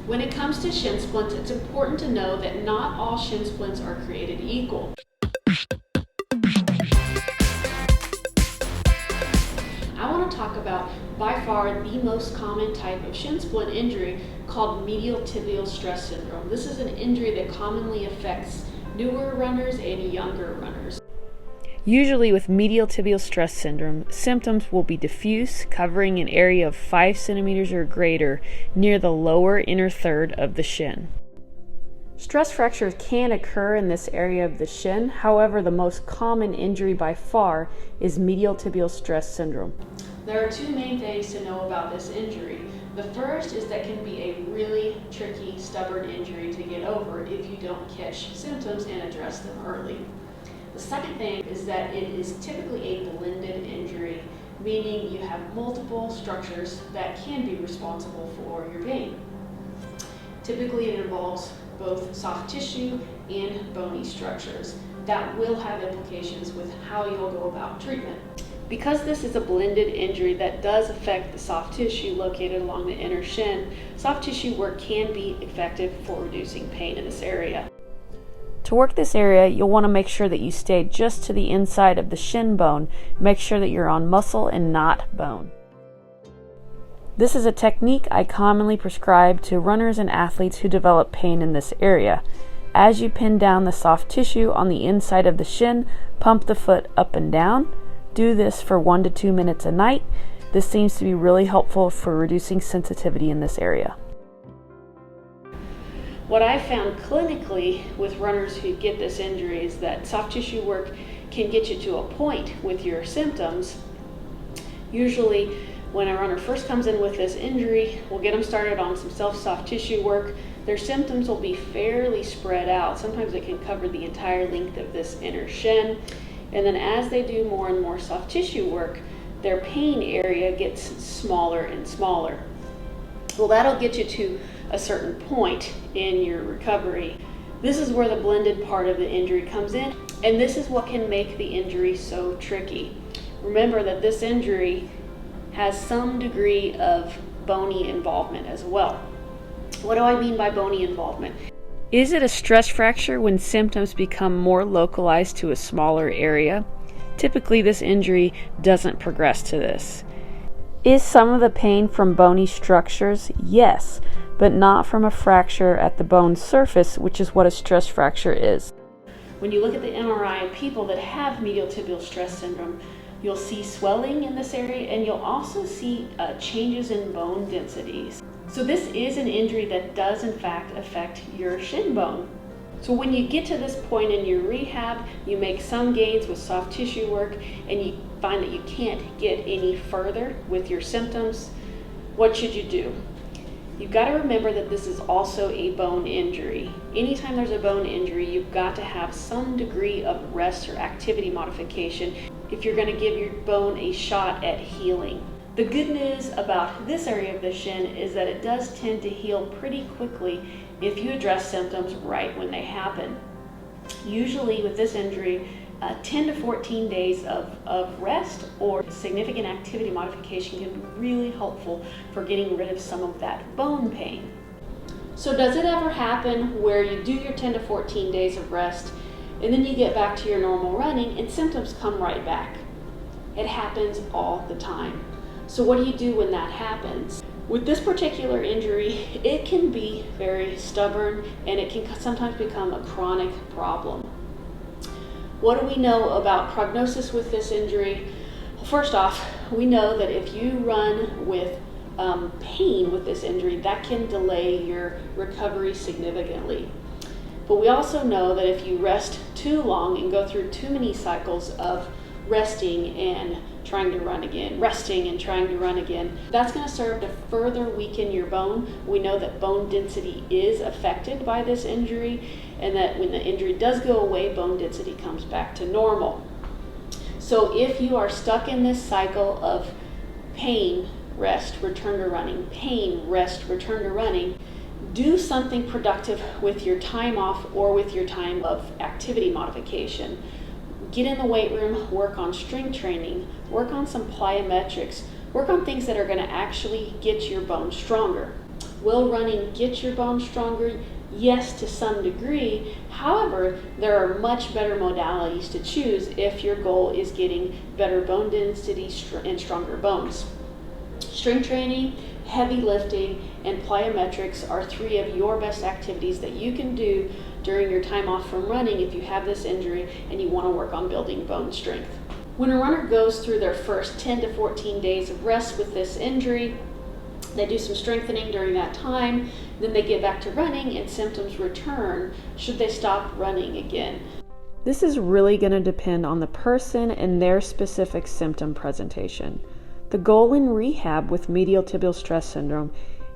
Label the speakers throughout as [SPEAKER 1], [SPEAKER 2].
[SPEAKER 1] When it comes to shin splints, it's important to know that not all shin splints are created equal. I want to talk about by far the most common type of shin splint injury called medial tibial stress syndrome. This is an injury that commonly affects newer runners and younger runners.
[SPEAKER 2] Usually with medial tibial stress syndrome, symptoms will be diffuse, covering an area of 5 centimeters or greater near the lower inner third of the shin. Stress fractures can occur in this area of the shin. However, the most common injury by far is medial tibial stress syndrome.
[SPEAKER 1] There are two main things to know about this injury. The first is that it can be a really tricky, stubborn injury to get over if you don't catch symptoms and address them early. The second thing is that it is typically a blended injury, meaning you have multiple structures that can be responsible for your pain. Typically it involves both soft tissue and bony structures that will have implications with how you'll go about treatment. Because this is a blended injury that does affect the soft tissue located along the inner shin, soft tissue work can be effective for reducing pain in this area.
[SPEAKER 2] To work this area, you'll want to make sure that you stay just to the inside of the shin bone. Make sure that you're on muscle and not bone. This is a technique I commonly prescribe to runners and athletes who develop pain in this area. As you pin down the soft tissue on the inside of the shin, pump the foot up and down. Do this for 1 to 2 minutes a night. This seems to be really helpful for reducing sensitivity in this area.
[SPEAKER 1] What I've found clinically with runners who get this injury is that soft tissue work can get you to a point with your symptoms. Usually when a runner first comes in with this injury, we'll get them started on some soft tissue work. Their symptoms will be fairly spread out. Sometimes it can cover the entire length of this inner shin. And then as they do more and more soft tissue work, their pain area gets smaller and smaller. Well, that'll get you to a certain point in your recovery. This is where the blended part of the injury comes in, and this is what can make the injury so tricky. Remember that this injury has some degree of bony involvement as well. What do I mean by bony involvement?
[SPEAKER 2] Is it a stress fracture when symptoms become more localized to a smaller area? Typically, this injury doesn't progress to this. Is some of the pain from bony structures? Yes, but not from a fracture at the bone surface, which is what a stress fracture is.
[SPEAKER 1] When you look at the MRI of people that have medial tibial stress syndrome, you'll see swelling in this area, and you'll also see changes in bone densities. So this is an injury that does in fact affect your shin bone. So when you get to this point in your rehab, you make some gains with soft tissue work and you find that you can't get any further with your symptoms, what should you do? You've got to remember that this is also a bone injury. Anytime there's a bone injury, you've got to have some degree of rest or activity modification if you're going to give your bone a shot at healing. The good news about this area of the shin is that it does tend to heal pretty quickly if you address symptoms right when they happen. Usually with this injury, 10 to 14 days of rest or significant activity modification can be really helpful for getting rid of some of that bone pain. So does it ever happen where you do your 10 to 14 days of rest and then you get back to your normal running and symptoms come right back? It happens all the time. So what do you do when that happens? With this particular injury, it can be very stubborn and it can sometimes become a chronic problem. What do we know about prognosis with this injury? Well, first off, we know that if you run with pain with this injury, that can delay your recovery significantly. But we also know that if you rest too long and go through too many cycles of resting and trying to run again, resting and trying to run again, that's going to serve to further weaken your bone. We know that bone density is affected by this injury, and that when the injury does go away, bone density comes back to normal. So if you are stuck in this cycle of pain, rest, return to running, pain, rest, return to running, do something productive with your time off or with your time of activity modification. Get in the weight room, work on strength training, work on some plyometrics, work on things that are going to actually get your bone stronger. Will running get your bones stronger? Yes, to some degree. However, there are much better modalities to choose if your goal is getting better bone density and stronger bones. Strength training, heavy lifting, and plyometrics are 3 of your best activities that you can do during your time off from running if you have this injury and you want to work on building bone strength. When a runner goes through their first 10 to 14 days of rest with this injury, they do some strengthening during that time, then they get back to running and symptoms return should they stop running again.
[SPEAKER 2] This is really going to depend on the person and their specific symptom presentation. The goal in rehab with medial tibial stress syndrome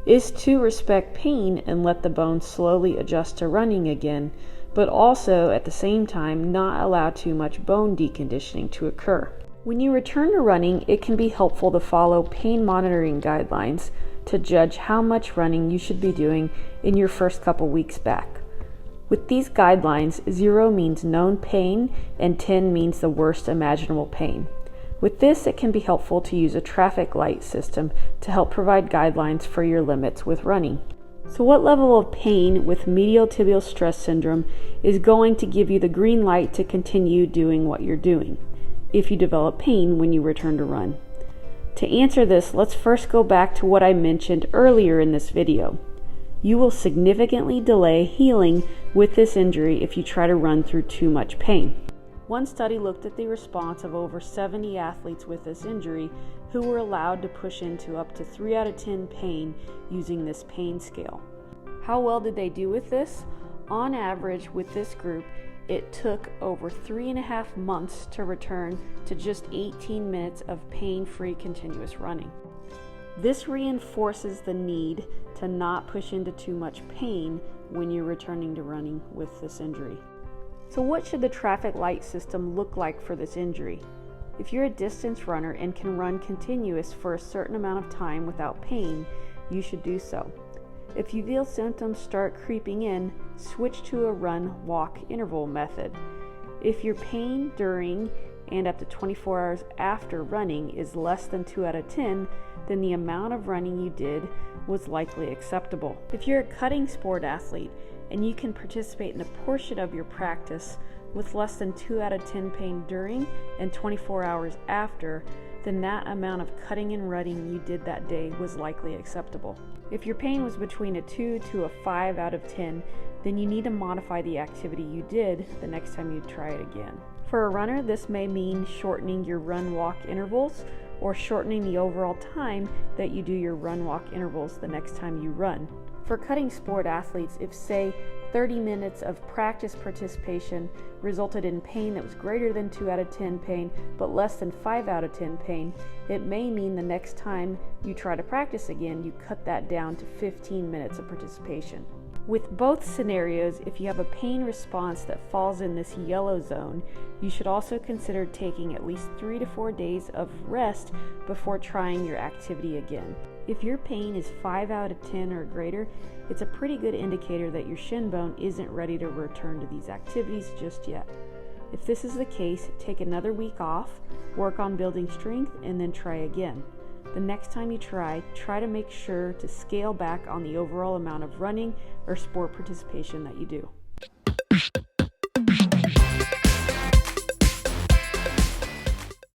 [SPEAKER 2] is to respect pain and let the bone slowly adjust to running again, but also at the same time not allow too much bone deconditioning to occur. When you return to running, it can be helpful to follow pain monitoring guidelines to judge how much running you should be doing in your first couple weeks back. With these guidelines, 0 means known pain and 10 means the worst imaginable pain. With this, it can be helpful to use a traffic light system to help provide guidelines for your limits with running. So what level of pain with medial tibial stress syndrome is going to give you the green light to continue doing what you're doing if you develop pain when you return to run? To answer this, let's first go back to what I mentioned earlier in this video. You will significantly delay healing with this injury if you try to run through too much pain. One study looked at the response of over 70 athletes with this injury who were allowed to push into up to 3 out of 10 pain using this pain scale. How well did they do with this? On average, with this group, it took over 3.5 months to return to just 18 minutes of pain-free continuous running. This reinforces the need to not push into too much pain when you're returning to running with this injury. So what should the traffic light system look like for this injury? If you're a distance runner and can run continuous for a certain amount of time without pain, you should do so. If you feel symptoms start creeping in, switch to a run-walk interval method. If your pain during and up to 24 hours after running is less than 2 out of 10, then the amount of running you did was likely acceptable. If you're a cutting sport athlete and you can participate in a portion of your practice with less than 2 out of 10 pain during and 24 hours after, then that amount of cutting and running you did that day was likely acceptable. If your pain was between a 2 to a 5 out of 10, then you need to modify the activity you did the next time you try it again. For a runner, this may mean shortening your run-walk intervals or shortening the overall time that you do your run-walk intervals the next time you run. For cutting sport athletes, if say 30 minutes of practice participation resulted in pain that was greater than 2 out of 10 pain but less than 5 out of 10 pain, it may mean the next time you try to practice again, you cut that down to 15 minutes of participation. With both scenarios, if you have a pain response that falls in this yellow zone, you should also consider taking at least 3 to 4 days of rest before trying your activity again. If your pain is 5 out of 10 or greater, it's a pretty good indicator that your shin bone isn't ready to return to these activities just yet. If this is the case, take another week off, work on building strength, and then try again. The next time you try to make sure to scale back on the overall amount of running or sport participation that you do.